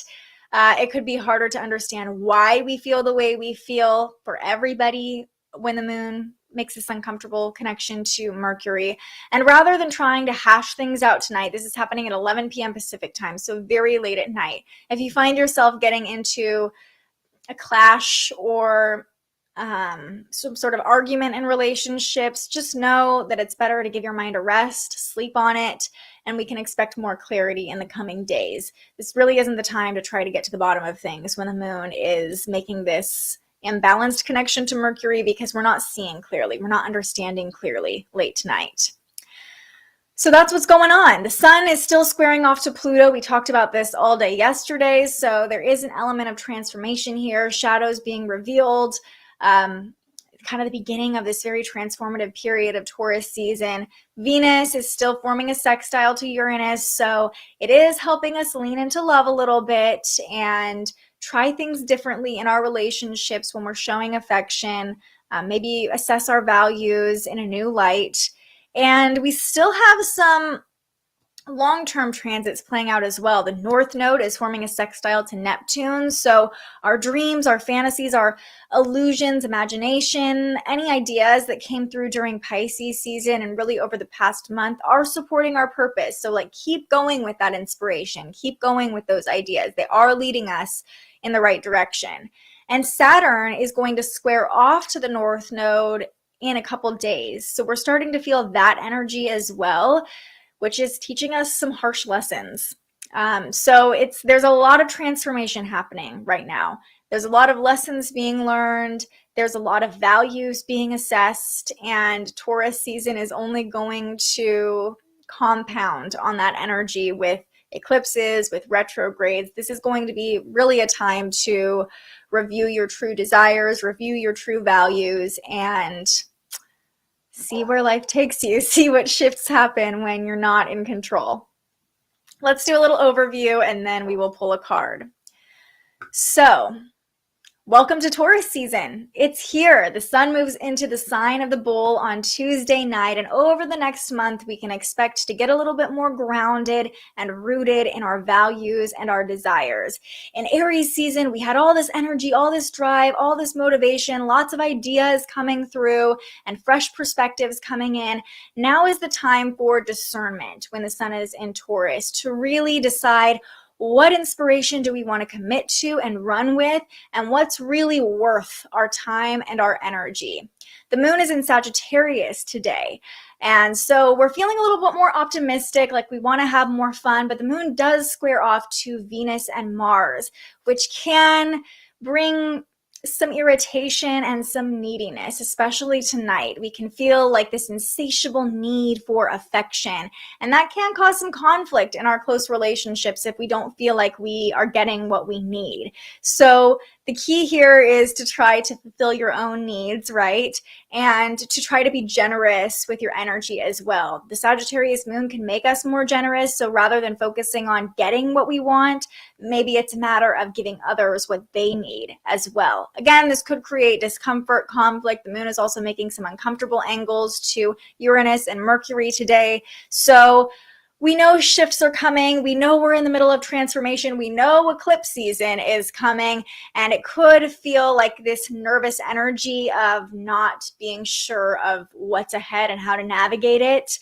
It could be harder to understand why we feel the way we feel for everybody when the moon makes this uncomfortable connection to Mercury. And rather than trying to hash things out tonight, this is happening at 11 p.m. Pacific time, so very late at night. If you find yourself getting into a clash or some sort of argument in relationships, just know that it's better to give your mind a rest, sleep on it, and we can expect more clarity in the coming days. This really isn't the time to try to get to the bottom of things when the moon is making this imbalanced connection to Mercury, because we're not seeing clearly, we're not understanding clearly late tonight. So that's what's going on. The sun is still squaring off to Pluto. We talked about this all day yesterday, so there is an element of transformation here, shadows being revealed, kind of the beginning of this very transformative period of Taurus season. Venus is still forming a sextile to Uranus, so it is helping us lean into love a little bit and try things differently in our relationships when we're showing affection, maybe assess our values in a new light. And we still have some long-term transits playing out as well. The North Node is forming a sextile to Neptune, so our dreams, our fantasies, our illusions, imagination, any ideas that came through during Pisces season and really over the past month are supporting our purpose. So like, keep going with that inspiration, keep going with those ideas. They are leading us in the right direction. And Saturn is going to square off to the North Node in a couple days, so we're starting to feel that energy as well, which is teaching us some harsh lessons. So there's a lot of transformation happening right now. There's a lot of lessons being learned. There's a lot of values being assessed, and Taurus season is only going to compound on that energy with eclipses, with retrogrades. This is going to be really a time to review your true desires, review your true values, and see where life takes you, see what shifts happen when you're not in control. Let's do a little overview and then we will pull a card. So Welcome to Taurus season. It's here. The sun moves into the sign of the bull on Tuesday night, and over the next month, we can expect to get a little bit more grounded and rooted in our values and our desires. In Aries season, we had all this energy, all this drive, all this motivation, lots of ideas coming through, and fresh perspectives coming in. Now is the time for discernment when the sun is in Taurus to really decide what inspiration do we want to commit to and run with, and what's really worth our time and our energy. The moon is in Sagittarius today, and so we're feeling a little bit more optimistic, like we want to have more fun, but the moon does square off to Venus and Mars, which can bring some irritation and some neediness, especially tonight. We can feel like this insatiable need for affection, and that can cause some conflict in our close relationships if we don't feel like we are getting what we need. So the key here is to try to fulfill your own needs, right? And to try to be generous with your energy as well. The Sagittarius moon can make us more generous, so rather than focusing on getting what we want, maybe it's a matter of giving others what they need as well. Again, this could create discomfort, conflict. The moon is also making some uncomfortable angles to Uranus and Mercury today. So we know shifts are coming. We know we're in the middle of transformation. We know eclipse season is coming, and it could feel like this nervous energy of not being sure of what's ahead and how to navigate it.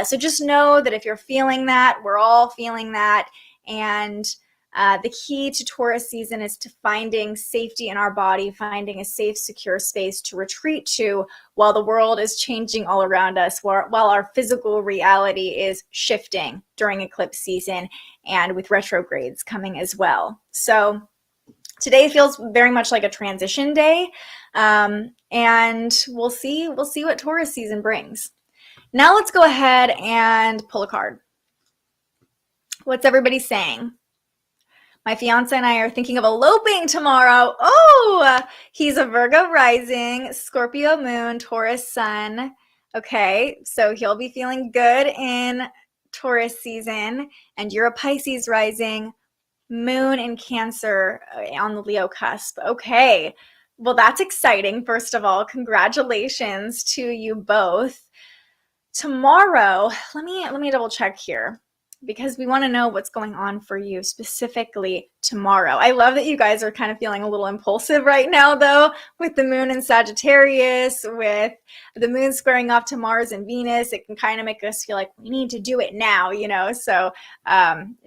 So just know that if you're feeling that, we're all feeling that. And the key to Taurus season is to finding safety in our body, finding a safe, secure space to retreat to while the world is changing all around us, while our physical reality is shifting during eclipse season and with retrogrades coming as well. So today feels very much like a transition day, and we'll see what Taurus season brings. Now let's go ahead and pull a card. What's everybody saying? My fiance and I are thinking of eloping tomorrow. Oh, he's a Virgo rising, Scorpio moon, Taurus sun. Okay, so he'll be feeling good in Taurus season, and you're a Pisces rising, moon in Cancer on the Leo cusp. Okay, well, that's exciting. First of all, congratulations to you both. Tomorrow, let me double check here, because we want to know what's going on for you specifically tomorrow. I love that you guys are kind of feeling a little impulsive right now, though, with the moon in Sagittarius, with the moon squaring off to Mars and Venus. It can kind of make us feel like we need to do it now, you know, so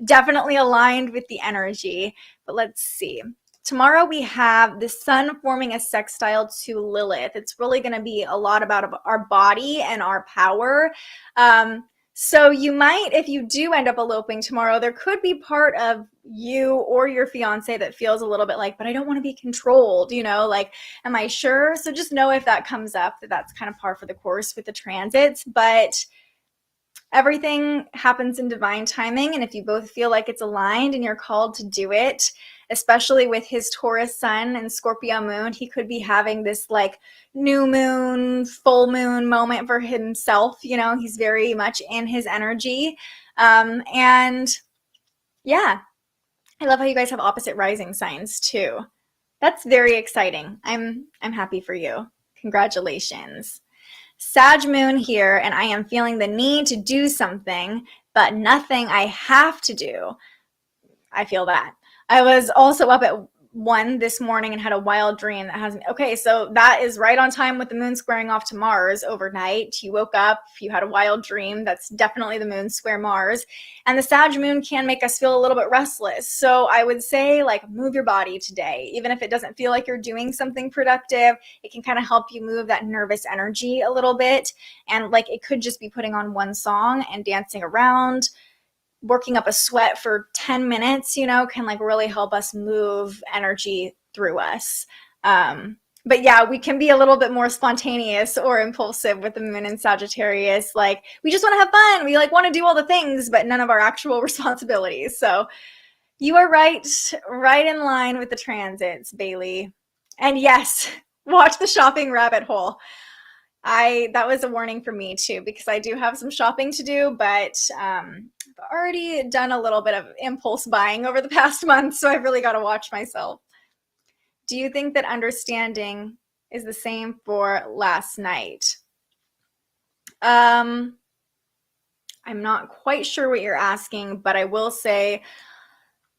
definitely aligned with the energy. But let's see. Tomorrow we have the sun forming a sextile to Lilith. It's really going to be a lot about our body and our power. So you might, if you do end up eloping tomorrow, there could be part of you or your fiance that feels a little bit like, but I don't want to be controlled, you know, like, am I sure? So just know if that comes up, that's kind of par for the course with the transits, but everything happens in divine timing. And if you both feel like it's aligned and you're called to do it, especially with his Taurus sun and Scorpio moon, he could be having this like new moon, full moon moment for himself. You know, he's very much in his energy. And yeah, I love how you guys have opposite rising signs too. That's very exciting. I'm happy for you. Congratulations. Sag moon here, and I am feeling the need to do something, but nothing I have to do. I feel that. I was also up at 1 this morning and had a wild dream that has me. Okay, so that is right on time with the moon squaring off to Mars overnight. You woke up, you had a wild dream. That's definitely the moon square Mars. And the Sag moon can make us feel a little bit restless. So I would say, like, move your body today. Even if it doesn't feel like you're doing something productive, it can kind of help you move that nervous energy a little bit. And like, it could just be putting on one song and dancing around. Working up a sweat for 10 minutes, you know, can like really help us move energy through us. But yeah, we can be a little bit more spontaneous or impulsive with the moon in Sagittarius. Like, we just want to have fun. We like want to do all the things, but none of our actual responsibilities. So you are right in line with the transits, Bailey. And yes, watch the shopping rabbit hole. That was a warning for me too, because I do have some shopping to do, but I've already done a little bit of impulse buying over the past month, so I've really got to watch myself. do you think that understanding is the same for last night? I'm not quite sure what you're asking, but I will say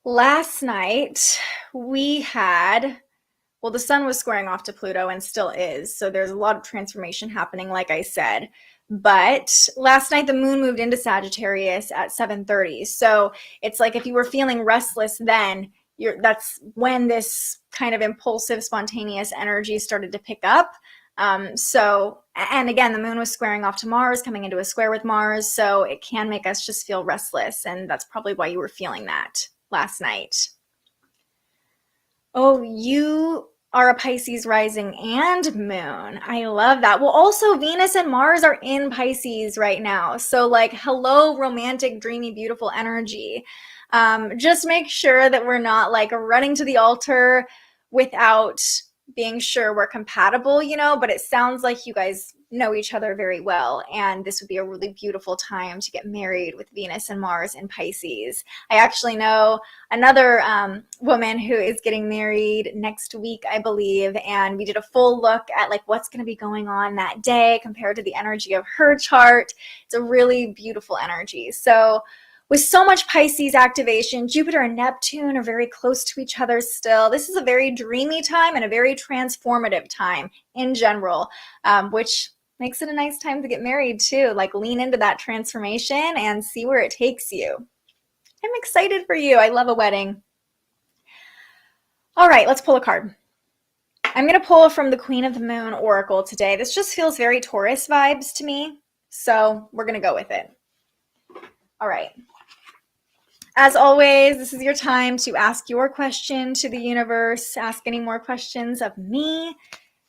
last night we had, well, the sun was squaring off to Pluto and still is, so there's a lot of transformation happening, like I said. But last night the moon moved into Sagittarius at 7:30. So it's like if you were feeling restless then, that's when this kind of impulsive, spontaneous energy started to pick up. And again, the moon was squaring off to Mars, coming into a square with Mars, so it can make us just feel restless, and that's probably why you were feeling that last night. Oh, you are a Pisces rising and moon. I love that. Well, also Venus and Mars are in Pisces right now. So like, hello, romantic, dreamy, beautiful energy. Just make sure that we're not like running to the altar without being sure we're compatible, but it sounds like you guys know each other very well, and this would be a really beautiful time to get married with Venus and Mars in Pisces. I actually know another woman who is getting married next week, I believe, and we did a full look at like what's going to be going on that day compared to the energy of her chart. It's a really beautiful energy. So with so much Pisces activation, Jupiter and Neptune are very close to each other still. This is a very dreamy time and a very transformative time in general, which makes it a nice time to get married too. Like lean into that transformation and see where it takes you. I'm excited for you. I love a wedding. All right, let's pull a card. I'm going to pull from the Queen of the Moon Oracle today. This just feels very Taurus vibes to me, so we're going to go with it. All right. As always, this is your time to ask your question to the universe. Ask any more questions of me.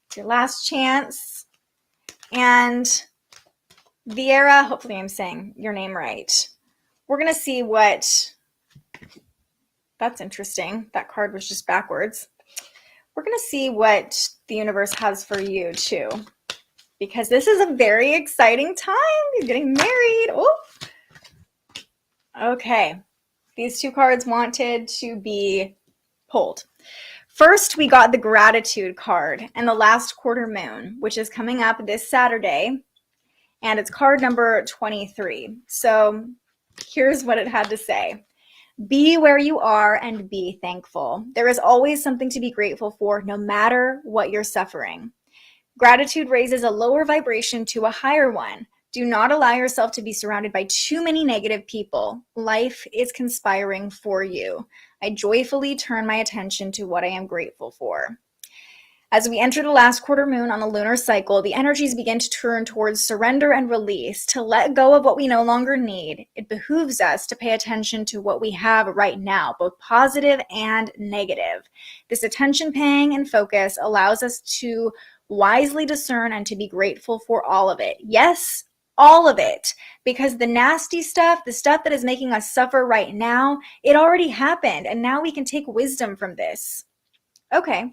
It's your last chance. And Vieira, hopefully I'm saying your name right. We're going to see what... That's interesting. That card was just backwards. We're going to see what the universe has for you too, because this is a very exciting time. You're getting married. Oh. Okay. These two cards wanted to be pulled. First, we got the Gratitude card and the last quarter moon, which is coming up this Saturday, and it's card number 23. So here's what it had to say. Be where you are and be thankful. There is always something to be grateful for, no matter what you're suffering. Gratitude raises a lower vibration to a higher one. Do not allow yourself to be surrounded by too many negative people. Life is conspiring for you. I joyfully turn my attention to what I am grateful for. As we enter the last quarter moon on the lunar cycle, the energies begin to turn towards surrender and release, to let go of what we no longer need. It behooves us to pay attention to what we have right now, both positive and negative. This attention paying and focus allows us to wisely discern and to be grateful for all of it. Yes, all of it, because the nasty stuff, the stuff that is making us suffer right now, it already happened, and now we can take wisdom from this. Okay,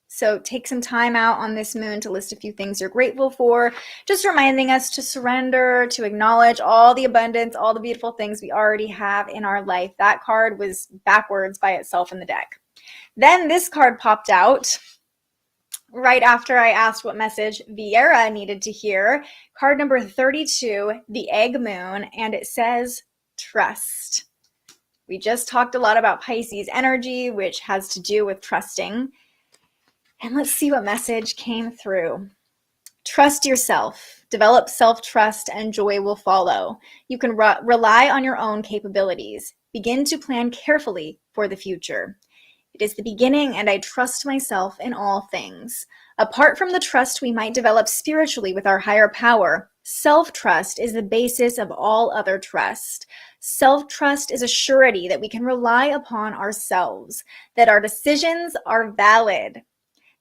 so take some time out on this moon to list a few things you're grateful for, just reminding us to surrender, to acknowledge all the abundance, all the beautiful things we already have in our life. That card was backwards by itself in the deck. Then this card popped out right after I asked what message Vieira needed to hear. Card number 32, the Egg Moon, and it says trust. We just talked a lot about Pisces energy, which has to do with trusting. And let's see what message came through. Trust yourself. Develop self-trust and joy will follow. You can rely on your own capabilities. Begin to plan carefully for the future. It is the beginning, and I trust myself in all things. Apart from the trust we might develop spiritually with our higher power, self-trust is the basis of all other trust. Self-trust is a surety that we can rely upon ourselves, that our decisions are valid,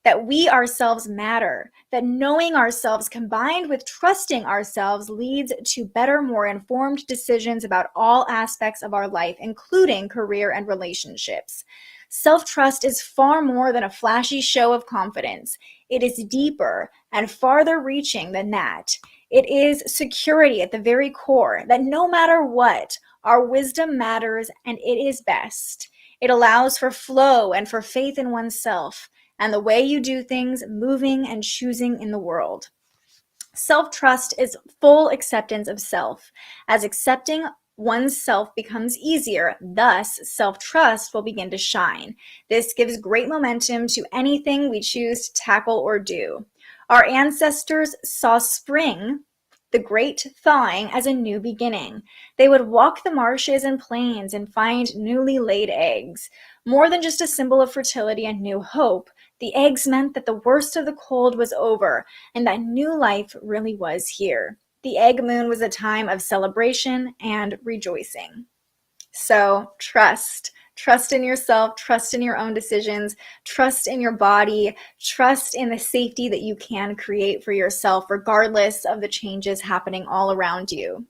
that we ourselves matter, that knowing ourselves combined with trusting ourselves leads to better, more informed decisions about all aspects of our life, including career and relationships. Self-trust is far more than a flashy show of confidence. It is deeper and farther reaching than that. It is security at the very core, that no matter what, our wisdom matters and it is best. It allows for flow and for faith in oneself, and the way you do things, moving and choosing in the world. Self-trust is full acceptance of self. As accepting one's self becomes easier, thus self-trust will begin to shine. This gives great momentum to anything we choose to tackle or do. Our ancestors saw spring, the great thawing, as a new beginning. They would walk the marshes and plains and find newly laid eggs. More than just a symbol of fertility and new hope, the eggs meant that the worst of the cold was over and that new life really was here. The egg moon was a time of celebration and rejoicing. So trust in yourself, trust in your own decisions, trust in your body, trust in the safety that you can create for yourself, regardless of the changes happening all around you.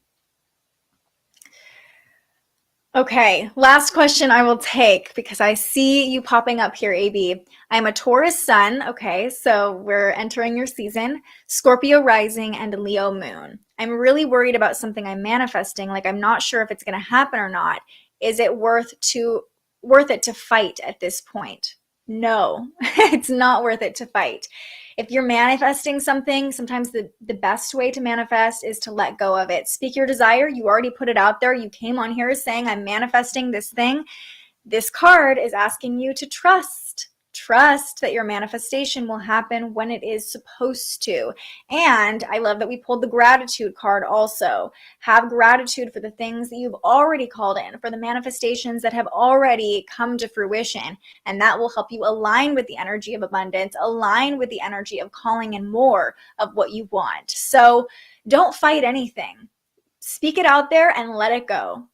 Okay, last question I will take because I see you popping up here, AB. I'm a Taurus sun, okay, so we're entering your season, Scorpio rising, and Leo moon. I'm really worried about something I'm manifesting, like I'm not sure if it's going to happen or not. Is it worth it to fight at this point? No, it's not worth it to fight. If you're manifesting something, sometimes the best way to manifest is to let go of it. Speak your desire. You already put it out there. You came on here saying, I'm manifesting this thing. This card is asking you to trust. Trust that your manifestation will happen when it is supposed to. And I love that we pulled the gratitude card also. Have gratitude for the things that you've already called in, for the manifestations that have already come to fruition. And that will help you align with the energy of abundance, align with the energy of calling in more of what you want. So don't fight anything. Speak it out there and let it go.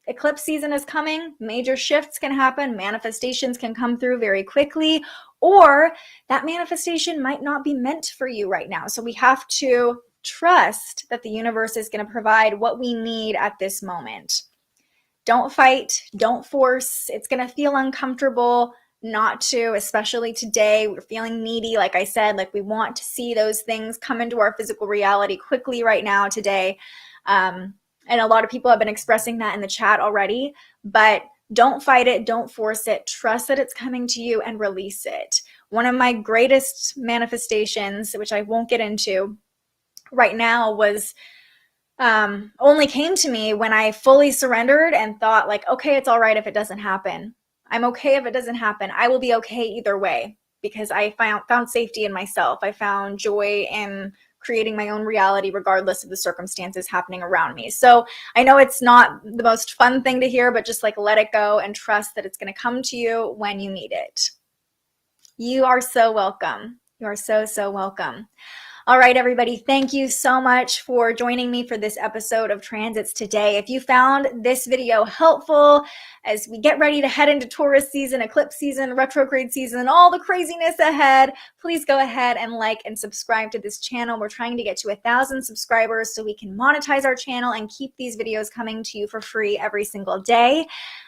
Eclipse season is coming, major shifts can happen, manifestations can come through very quickly, or that manifestation might not be meant for you right now. So we have to trust that the universe is going to provide what we need at this moment. Don't fight, don't force. It's going to feel uncomfortable not to, especially today. We're feeling needy, like I said, like we want to see those things come into our physical reality quickly right now today. And a lot of people have been expressing that in the chat already, but don't fight it. Don't force it. Trust that it's coming to you and release it. One of my greatest manifestations, which I won't get into right now, was only came to me when I fully surrendered and thought like, okay, it's all right if it doesn't happen. I'm okay if it doesn't happen. I will be okay either way because I found safety in myself. I found joy in creating my own reality regardless of the circumstances happening around me. So I know it's not the most fun thing to hear, but just like let it go and trust that it's going to come to you when you need it. You are so welcome. You are so, so welcome. All right, everybody, thank you so much for joining me for this episode of Transits today. If you found this video helpful as we get ready to head into Taurus season, eclipse season, retrograde season, all the craziness ahead, please go ahead and like and subscribe to this channel. We're trying to get to 1,000 subscribers so we can monetize our channel and keep these videos coming to you for free every single day.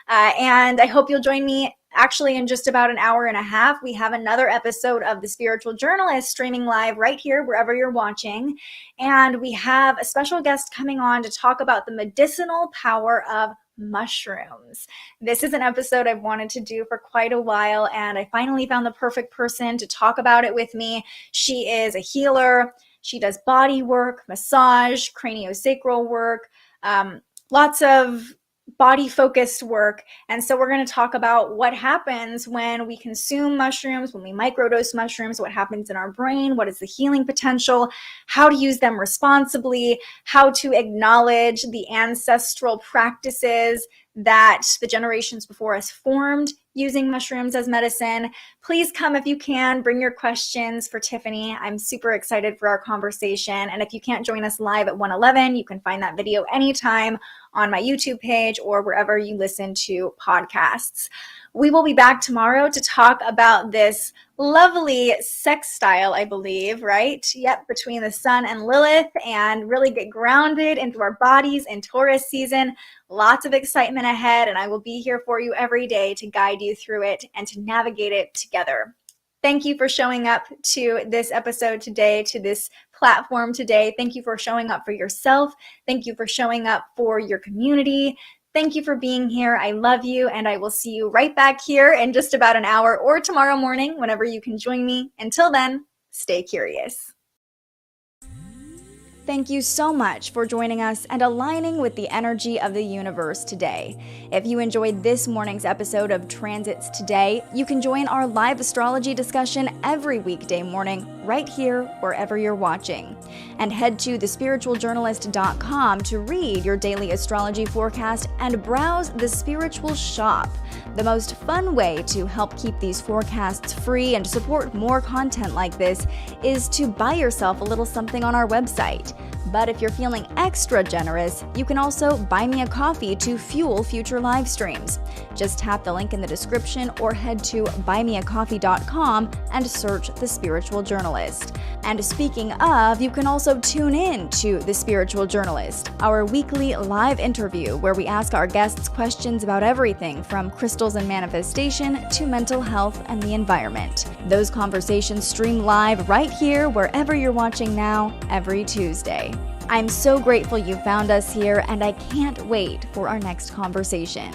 And I hope you'll join me actually in just about an hour and a half. We have another episode of The Spiritual Journalist streaming live right here, wherever you're watching. And we have a special guest coming on to talk about the medicinal power of mushrooms. This is an episode I've wanted to do for quite a while, and I finally found the perfect person to talk about it with me. She is a healer. She does body work, massage, craniosacral work, lots of body-focused work. And so we're going to talk about what happens when we consume mushrooms, when we microdose mushrooms, what happens in our brain, what is the healing potential, how to use them responsibly, how to acknowledge the ancestral practices that the generations before us formed using mushrooms as medicine. Please come if you can, bring your questions for Tiffany. I'm super excited for our conversation. And if you can't join us live at 1:11, you can find that video anytime on my YouTube page or wherever you listen to podcasts. We will be back tomorrow to talk about this lovely sextile, I believe, right? Yep, between the Sun and Lilith, and really get grounded into our bodies in Taurus season. Lots of excitement ahead, and I will be here for you every day to guide you through it and to navigate it together. Thank you for showing up to this episode today, to this platform today. Thank you for showing up for yourself. Thank you for showing up for your community. Thank you for being here. I love you, and I will see you right back here in just about an hour or tomorrow morning, whenever you can join me. Until then, stay curious. Thank you so much for joining us and aligning with the energy of the universe today. If you enjoyed this morning's episode of Transits Today, you can join our live astrology discussion every weekday morning right here wherever you're watching. And head to thespiritualjournalist.com to read your daily astrology forecast and browse the Spiritual Shop. The most fun way to help keep these forecasts free and support more content like this is to buy yourself a little something on our website. But if you're feeling extra generous, you can also buy me a coffee to fuel future live streams. Just tap the link in the description or head to buymeacoffee.com and search The Spiritual Journalist. And speaking of, you can also tune in to The Spiritual Journalist, our weekly live interview where we ask our guests questions about everything from crystals and manifestation to mental health and the environment. Those conversations stream live right here wherever you're watching now every Tuesday. I'm so grateful you found us here, and I can't wait for our next conversation.